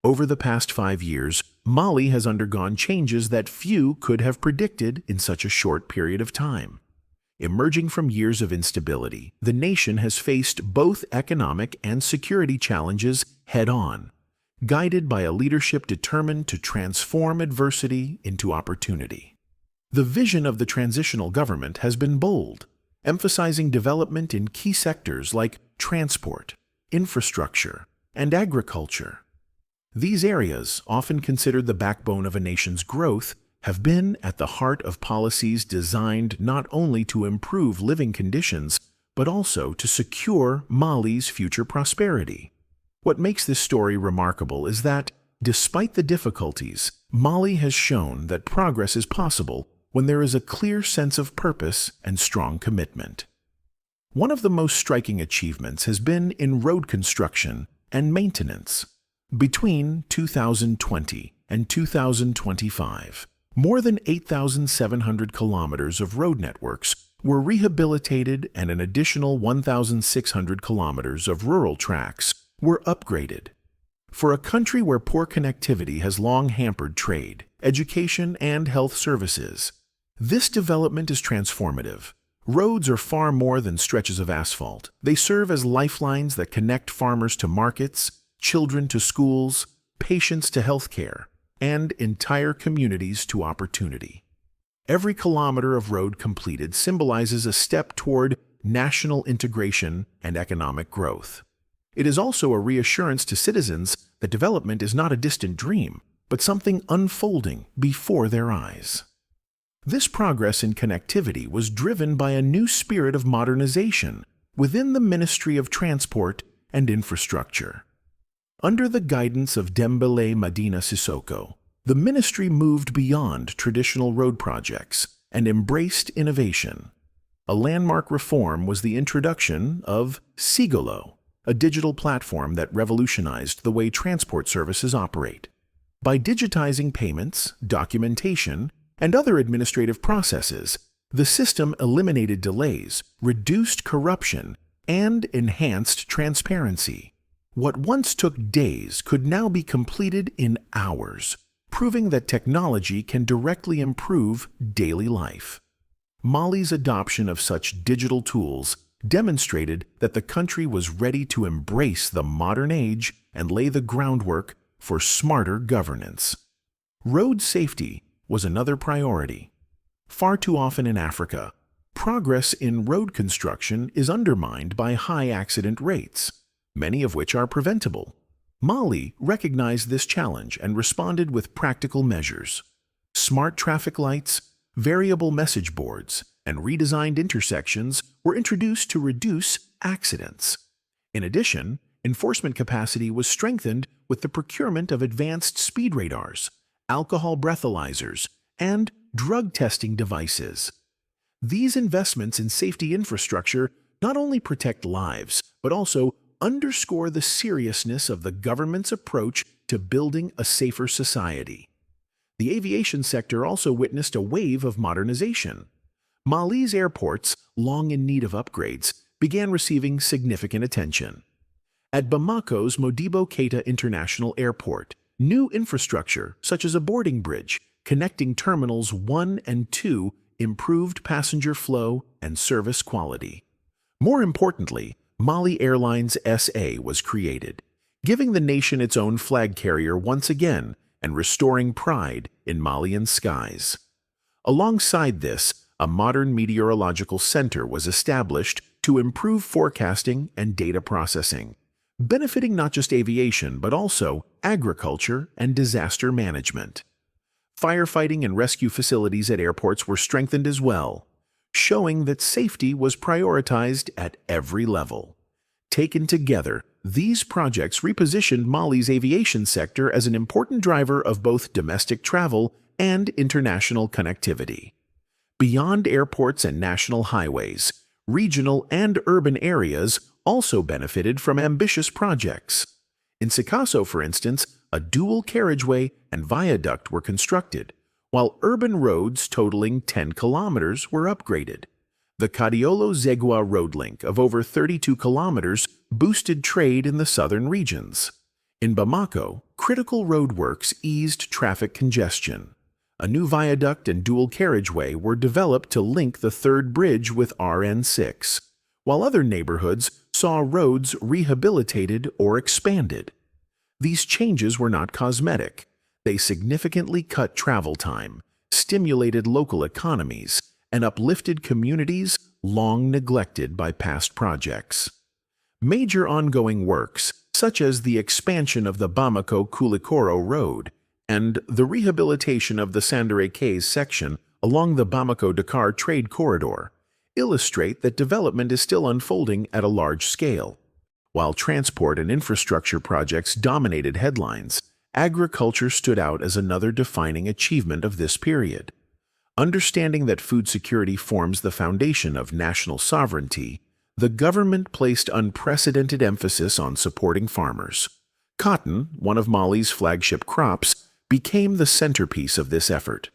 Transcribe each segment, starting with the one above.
Over the past 5 years, Mali has undergone changes that few could have predicted in such a short period of time. Emerging from years of instability, the nation has faced both economic and security challenges head-on, guided by a leadership determined to transform adversity into opportunity. The vision of the transitional government has been bold, emphasizing development in key sectors like transport, infrastructure, and agriculture. These areas, often considered the backbone of a nation's growth, have been at the heart of policies designed not only to improve living conditions, but also to secure Mali's future prosperity. What makes this story remarkable is that, despite the difficulties, Mali has shown that progress is possible when there is a clear sense of purpose and strong commitment. One of the most striking achievements has been in road construction and maintenance. Between 2020 and 2025, more than 8,700 kilometers of road networks were rehabilitated and an additional 1,600 kilometers of rural tracks were upgraded. For a country where poor connectivity has long hampered trade, education, and health services, this development is transformative. Roads are far more than stretches of asphalt. They serve as lifelines that connect farmers to markets, children to schools, patients to healthcare, and entire communities to opportunity. Every kilometer of road completed symbolizes a step toward national integration and economic growth. It is also a reassurance to citizens that development is not a distant dream, but something unfolding before their eyes. This progress in connectivity was driven by a new spirit of modernization within the Ministry of Transport and Infrastructure. Under the guidance of Dembele Madina Sissoko, the ministry moved beyond traditional road projects and embraced innovation. A landmark reform was the introduction of Sigolo, a digital platform that revolutionized the way transport services operate. By digitizing payments, documentation, and other administrative processes, the system eliminated delays, reduced corruption, and enhanced transparency. What once took days could now be completed in hours, proving that technology can directly improve daily life. Mali's adoption of such digital tools demonstrated that the country was ready to embrace the modern age and lay the groundwork for smarter governance. Road safety was another priority. Far too often in Africa, progress in road construction is undermined by high accident rates, many of which are preventable. Mali recognized this challenge and responded with practical measures. Smart traffic lights, variable message boards, and redesigned intersections were introduced to reduce accidents. In addition, enforcement capacity was strengthened with the procurement of advanced speed radars, alcohol breathalyzers, and drug testing devices. These investments in safety infrastructure not only protect lives, but also underscore the seriousness of the government's approach to building a safer society. The aviation sector also witnessed a wave of modernization. Mali's airports, long in need of upgrades, began receiving significant attention. At Bamako's Modibo Keita International Airport, new infrastructure, such as a boarding bridge connecting Terminals 1 and 2, improved passenger flow and service quality. More importantly, Mali Airlines SA was created, giving the nation its own flag carrier once again and restoring pride in Malian skies. Alongside this, a modern meteorological center was established to improve forecasting and data processing, benefiting not just aviation but also agriculture and disaster management. Firefighting and rescue facilities at airports were strengthened as well, showing that safety was prioritized at every level. Taken together, these projects repositioned Mali's aviation sector as an important driver of both domestic travel and international connectivity. Beyond airports and national highways, regional and urban areas also benefited from ambitious projects. In Sikasso, for instance, a dual carriageway and viaduct were constructed, while urban roads totaling 10 kilometers were upgraded. The Kadiolo-Zégoua road link of over 32 kilometers boosted trade in the southern regions. In Bamako, critical roadworks eased traffic congestion. A new viaduct and dual carriageway were developed to link the third bridge with RN6, while other neighborhoods saw roads rehabilitated or expanded. These changes were not cosmetic. They significantly cut travel time, stimulated local economies, and uplifted communities long neglected by past projects. Major ongoing works, such as the expansion of the Bamako-Koulikoro Road and the rehabilitation of the Sandere Quays section along the Bamako-Dakar trade corridor, illustrate that development is still unfolding at a large scale. While transport and infrastructure projects dominated headlines, agriculture stood out as another defining achievement of this period. Understanding that food security forms the foundation of national sovereignty, the government placed unprecedented emphasis on supporting farmers. Cotton, one of Mali's flagship crops, became the centerpiece of this effort.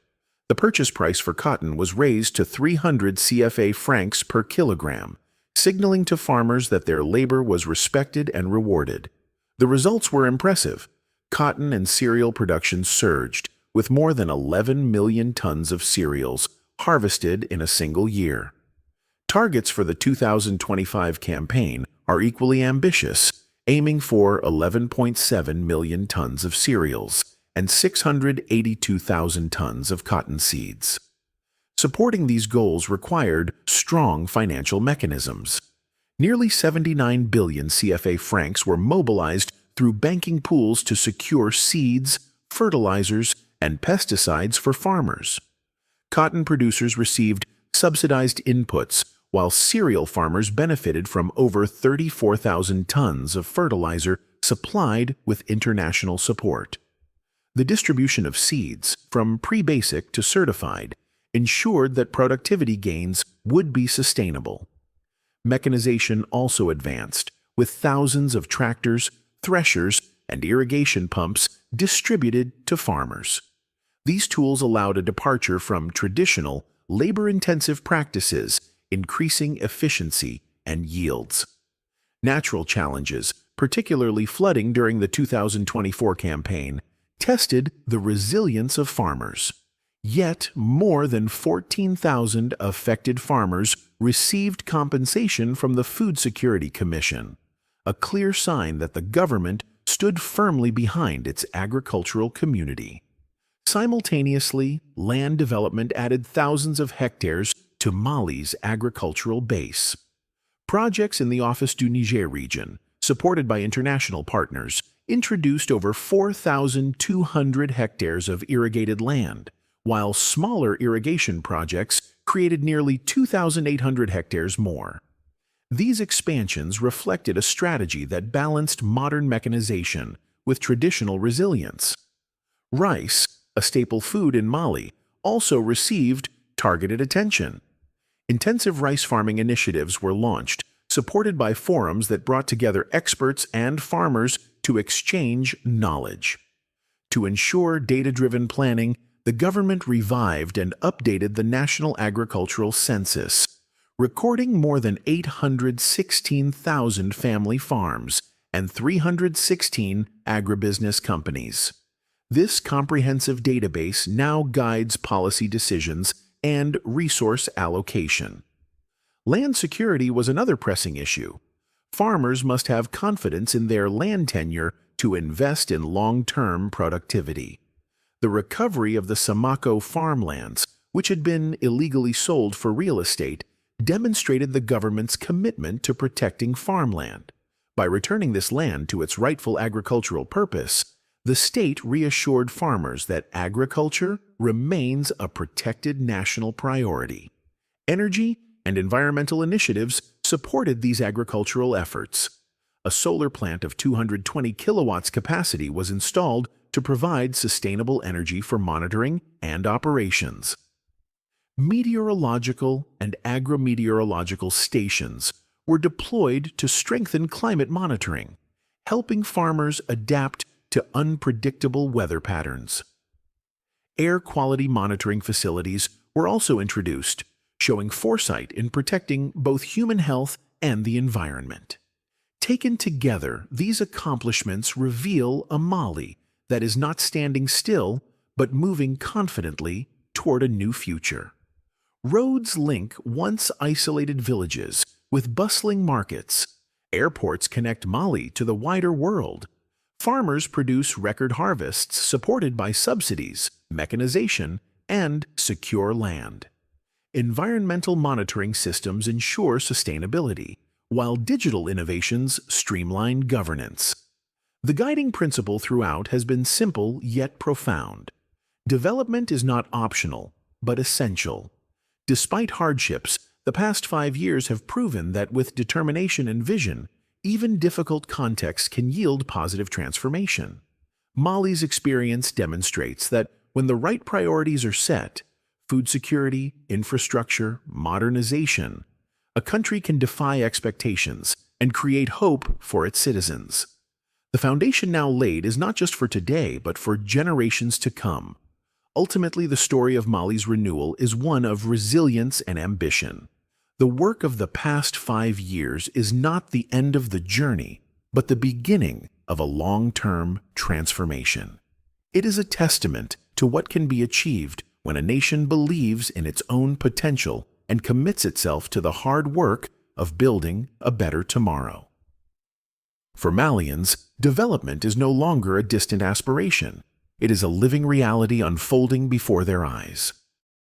The purchase price for cotton was raised to 300 CFA francs per kilogram, signaling to farmers that their labor was respected and rewarded. The results were impressive. Cotton and cereal production surged, with more than 11 million tons of cereals harvested in a single year. Targets for the 2025 campaign are equally ambitious, aiming for 11.7 million tons of cereals and 682,000 tons of cotton seeds. Supporting these goals required strong financial mechanisms. Nearly 79 billion CFA francs were mobilized through banking pools to secure seeds, fertilizers, and pesticides for farmers. Cotton producers received subsidized inputs, while cereal farmers benefited from over 34,000 tons of fertilizer supplied with international support. The distribution of seeds, from pre-basic to certified, ensured that productivity gains would be sustainable. Mechanization also advanced, with thousands of tractors, threshers, and irrigation pumps distributed to farmers. These tools allowed a departure from traditional, labor-intensive practices, increasing efficiency and yields. Natural challenges, particularly flooding during the 2024 campaign, tested the resilience of farmers. Yet, more than 14,000 affected farmers received compensation from the Food Security Commission, a clear sign that the government stood firmly behind its agricultural community. Simultaneously, land development added thousands of hectares to Mali's agricultural base. Projects in the Office du Niger region, supported by international partners, introduced over 4,200 hectares of irrigated land, while smaller irrigation projects created nearly 2,800 hectares more. These expansions reflected a strategy that balanced modern mechanization with traditional resilience. Rice, a staple food in Mali, also received targeted attention. Intensive rice farming initiatives were launched, supported by forums that brought together experts and farmers to exchange knowledge. To ensure data-driven planning, the government revived and updated the National Agricultural Census, recording more than 816,000 family farms and 316 agribusiness companies. This comprehensive database now guides policy decisions and resource allocation. Land security was another pressing issue. Farmers must have confidence in their land tenure to invest in long-term productivity. The recovery of the Bamako farmlands, which had been illegally sold for real estate, demonstrated the government's commitment to protecting farmland. By returning this land to its rightful agricultural purpose, the state reassured farmers that agriculture remains a protected national priority. Energy and environmental initiatives supported these agricultural efforts. A solar plant of 220 kilowatts capacity was installed to provide sustainable energy for monitoring and operations. Meteorological and agrometeorological stations were deployed to strengthen climate monitoring, helping farmers adapt to unpredictable weather patterns. Air quality monitoring facilities were also introduced, showing foresight in protecting both human health and the environment. Taken together, these accomplishments reveal a Mali that is not standing still, but moving confidently toward a new future. Roads link once isolated villages with bustling markets. Airports connect Mali to the wider world. Farmers produce record harvests supported by subsidies, mechanization, and secure land. Environmental monitoring systems ensure sustainability, while digital innovations streamline governance. The guiding principle throughout has been simple yet profound. Development is not optional, but essential. Despite hardships, the past 5 years have proven that with determination and vision, even difficult contexts can yield positive transformation. Mali's experience demonstrates that when the right priorities are set, food security, infrastructure, modernization, a country can defy expectations and create hope for its citizens. The foundation now laid is not just for today, but for generations to come. Ultimately, the story of Mali's renewal is one of resilience and ambition. The work of the past 5 years is not the end of the journey, but the beginning of a long-term transformation. It is a testament to what can be achieved when a nation believes in its own potential and commits itself to the hard work of building a better tomorrow. For Malians, development is no longer a distant aspiration. It is a living reality unfolding before their eyes.